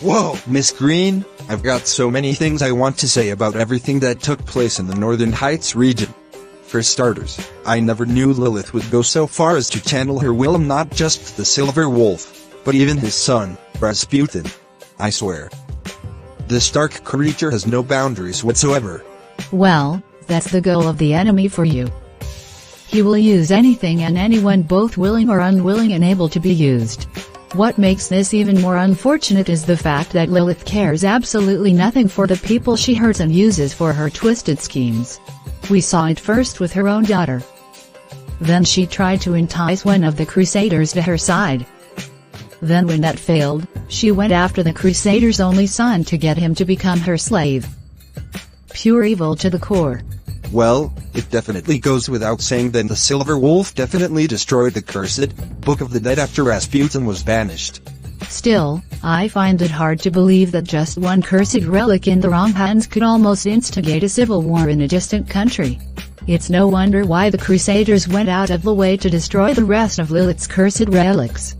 Whoa, Miss Green, I've got so many things I want to say about everything that took place in the Northern Heights region. For starters, I never knew Lilith would go so far as to channel her will not just the Silver Wolf, but even his son, Rasputin. I swear. This dark creature has no boundaries whatsoever. Well, that's the goal of the enemy for you. He will use anything and anyone, both willing or unwilling and able to be used. What makes this even more unfortunate is the fact that Lilith cares absolutely nothing for the people she hurts and uses for her twisted schemes. We saw it first with her own daughter. Then she tried to entice one of the Crusaders to her side. Then when that failed, she went after the Crusader's only son to get him to become her slave. Pure evil to the core. Well, it definitely goes without saying that the Silver Wolf definitely destroyed the cursed Book of the Dead after Rasputin was banished. Still, I find it hard to believe that just one cursed relic in the wrong hands could almost instigate a civil war in a distant country. It's no wonder why the Crusaders went out of the way to destroy the rest of Lilith's cursed relics.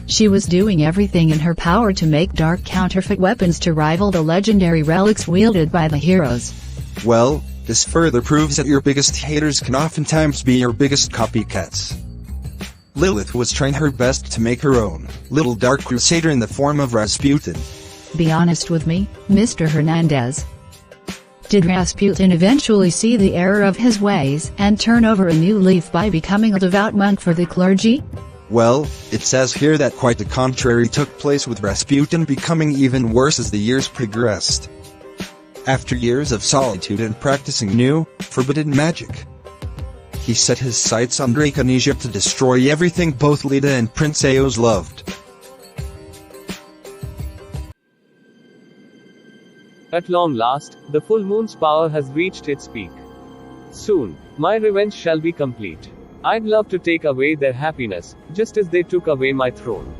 She was doing everything in her power to make dark counterfeit weapons to rival the legendary relics wielded by the heroes. Well, this further proves that your biggest haters can oftentimes be your biggest copycats. Lilith was trying her best to make her own little dark crusader in the form of Rasputin. Be honest with me, Mr. Hernandez. Did Rasputin eventually see the error of his ways and turn over a new leaf by becoming a devout monk for the clergy? Well, it says here that quite the contrary took place, with Rasputin becoming even worse as the years progressed. After years of solitude and practicing new, forbidden magic, he set his sights on Drakonisia to destroy everything both Lita and Prince Eos loved. At long last, the full moon's power has reached its peak. Soon, my revenge shall be complete. I'd love to take away their happiness, just as they took away my throne.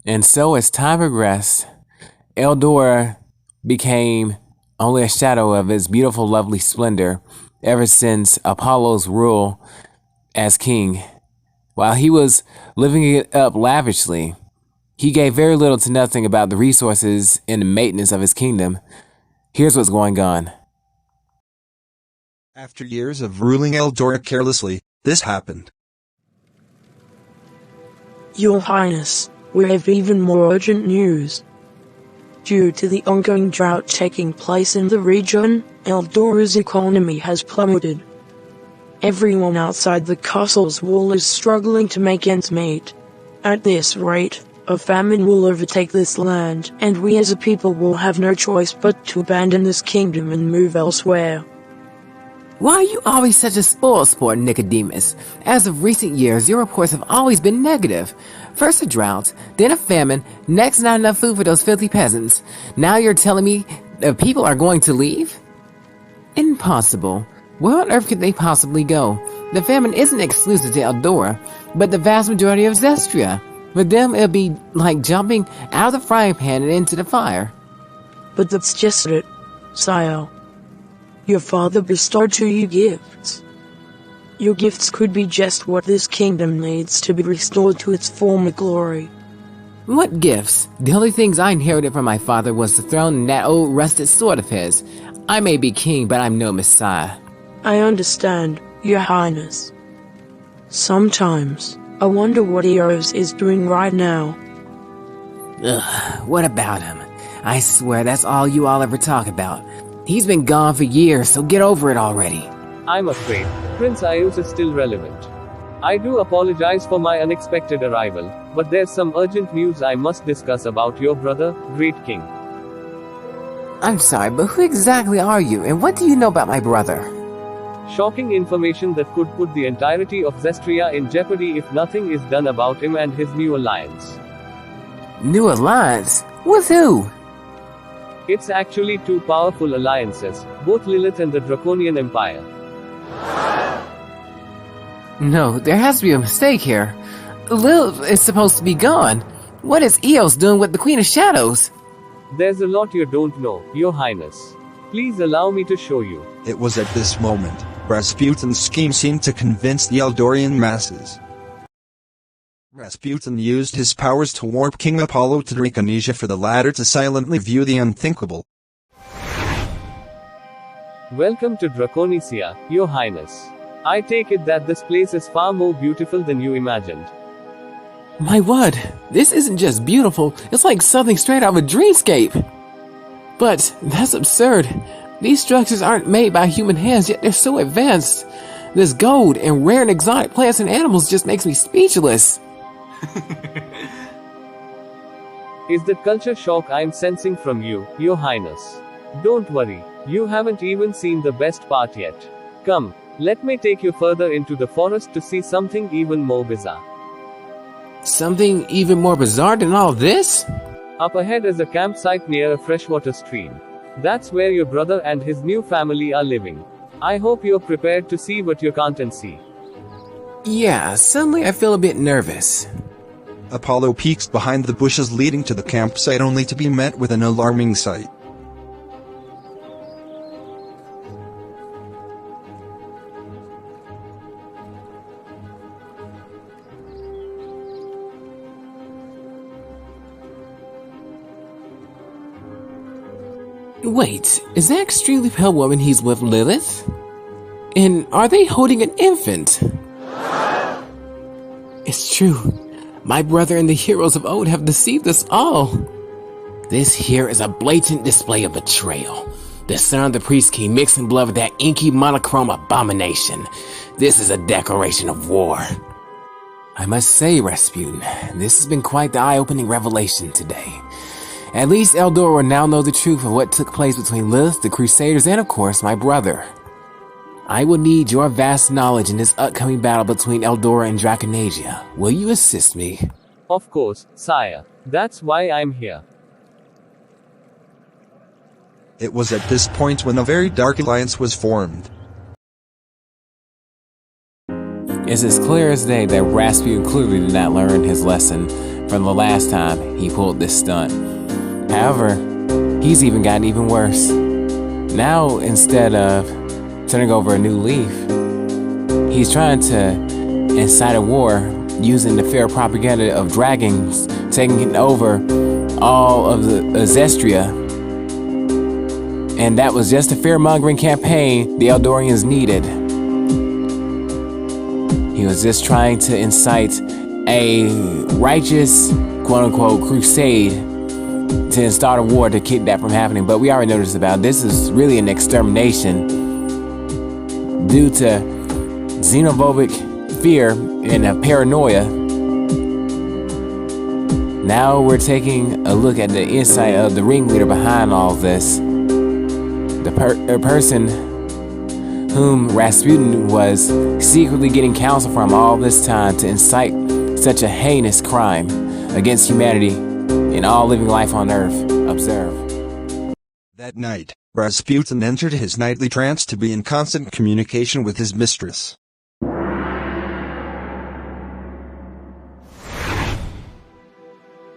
And so as time progressed, Eldora became only a shadow of his beautiful, lovely splendor ever since Apollo's rule as king. While he was living it up lavishly, he gave very little to nothing about the resources and the maintenance of his kingdom. Here's what's going on. After years of ruling Eldora carelessly, this happened. Your Highness, we have even more urgent news. Due to the ongoing drought taking place in the region, Eldora's economy has plummeted. Everyone outside the castle's wall is struggling to make ends meet. At this rate, a famine will overtake this land, and we as a people will have no choice but to abandon this kingdom and move elsewhere. Why are you always such a spoil sport, Nicodemus? As of recent years, your reports have always been negative. First a drought, then a famine, next not enough food for those filthy peasants. Now you're telling me that people are going to leave? Impossible. Where on earth could they possibly go? The famine isn't exclusive to Eldora, but the vast majority of Zestria. For them, it'll be like jumping out of the frying pan and into the fire. But that's just it, sire. Your father bestowed to you gifts. Your gifts could be just what this kingdom needs to be restored to its former glory. What gifts? The only things I inherited from my father was the throne and that old rusted sword of his. I may be king, but I'm no messiah. I understand, Your Highness. Sometimes, I wonder what Eos is doing right now. Ugh, what about him? I swear that's all you all ever talk about. He's been gone for years, so get over it already. I'm afraid Prince Ayus is still relevant. I do apologize for my unexpected arrival, but there's some urgent news I must discuss about your brother, Great King. I'm sorry, but who exactly are you, and what do you know about my brother? Shocking information that could put the entirety of Zestria in jeopardy if nothing is done about him and his new alliance. New alliance? With who? It's actually two powerful alliances, both Lilith and the Draconian Empire. No, there has to be a mistake here. Lilith is supposed to be gone. What is Eos doing with the Queen of Shadows? There's a lot you don't know, Your Highness. Please allow me to show you. It was at this moment, Rasputin's scheme seemed to convince the Eldorian masses. Rasputin used his powers to warp King Apollo to Drakonisia for the latter to silently view the unthinkable. Welcome to Drakonisia, Your Highness. I take it that this place is far more beautiful than you imagined. My word, this isn't just beautiful, it's like something straight out of a dreamscape. But that's absurd. These structures aren't made by human hands, yet they're so advanced. This gold and rare and exotic plants and animals just makes me speechless. Is that culture shock I'm sensing from you, Your Highness? Don't worry, you haven't even seen the best part yet. Come, let me take you further into the forest to see something even more bizarre. Something even more bizarre than all this? Up ahead is a campsite near a freshwater stream. That's where your brother and his new family are living. I hope you're prepared to see what you can't unsee. Yeah, suddenly I feel a bit nervous. Apollo peeks behind the bushes leading to the campsite only to be met with an alarming sight. Wait, is that extremely pale woman he's with Lilith? And are they holding an infant? It's true. My brother and the heroes of old have deceived us all. This here is a blatant display of betrayal. The son of the priest king mixing blood with that inky monochrome abomination. This is a declaration of war. I must say, Rasputin, this has been quite the eye-opening revelation today. At least Eldora will now know the truth of what took place between Lilith, the Crusaders, and of course, my brother. I will need your vast knowledge in this upcoming battle between Eldora and Drakonisia. Will you assist me? Of course, sire. That's why I'm here. It was at this point when a very dark alliance was formed. It's as clear as day that Rasputin clearly did not learn his lesson from the last time he pulled this stunt. However, he's even gotten even worse. Now, instead of turning over a new leaf, he's trying to incite a war using the fair propaganda of dragons taking over all of the Zestria. And that was just a fear-mongering campaign the Eldorians needed. He was just trying to incite a righteous, quote-unquote, crusade to start a war to keep that from happening. But we already noticed about this is really an extermination due to xenophobic fear and paranoia. Now we're taking a look at the insight of the ringleader behind all this. The person whom Rasputin was secretly getting counsel from all this time to incite such a heinous crime against humanity and all living life on Earth. Observe. That night, Rasputin entered his nightly trance to be in constant communication with his mistress.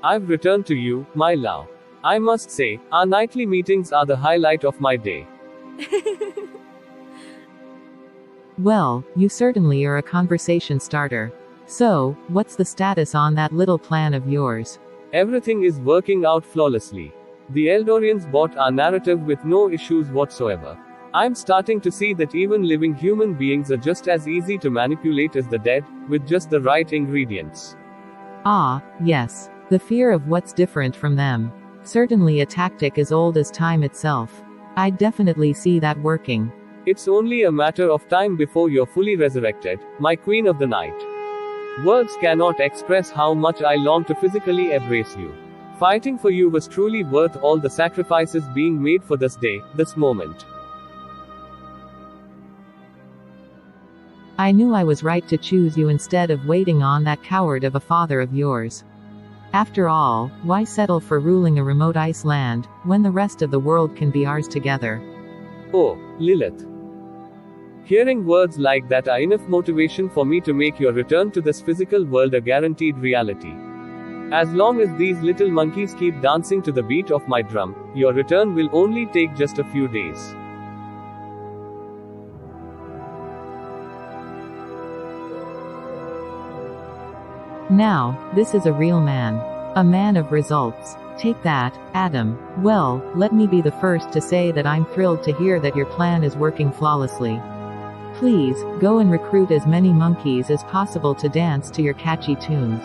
I've returned to you, my love. I must say, our nightly meetings are the highlight of my day. Well, you certainly are a conversation starter. So, what's the status on that little plan of yours? Everything is working out flawlessly. The Eldorians bought our narrative with no issues whatsoever. I'm starting to see that even living human beings are just as easy to manipulate as the dead, with just the right ingredients. Ah, yes. The fear of what's different from them. Certainly a tactic as old as time itself. I definitely see that working. It's only a matter of time before you're fully resurrected, my queen of the night. Words cannot express how much I long to physically embrace you. Fighting for you was truly worth all the sacrifices being made for this day, this moment. I knew I was right to choose you instead of waiting on that coward of a father of yours. After all, why settle for ruling a remote ice land, when the rest of the world can be ours together? Oh, Lilith. Hearing words like that are enough motivation for me to make your return to this physical world a guaranteed reality. As long as these little monkeys keep dancing to the beat of my drum, your return will only take just a few days. Now, this is a real man. A man of results. Take that, Adam. Well, let me be the first to say that I'm thrilled to hear that your plan is working flawlessly. Please, go and recruit as many monkeys as possible to dance to your catchy tunes.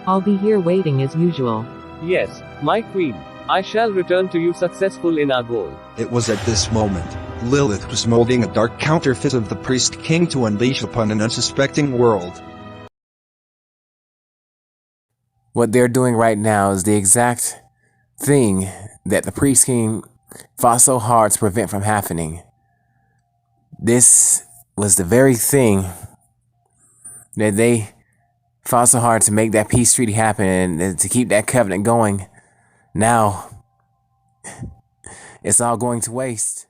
I'll be here waiting as usual. Yes, my queen. I shall return to you successful in our goal. It was at this moment, Lilith was molding a dark counterfeit of the Priest King to unleash upon an unsuspecting world. What they're doing right now is the exact thing that the Priest King fought so hard to prevent from happening. This was the very thing that they fought so hard to make that peace treaty happen and to keep that covenant going. Now, it's all going to waste.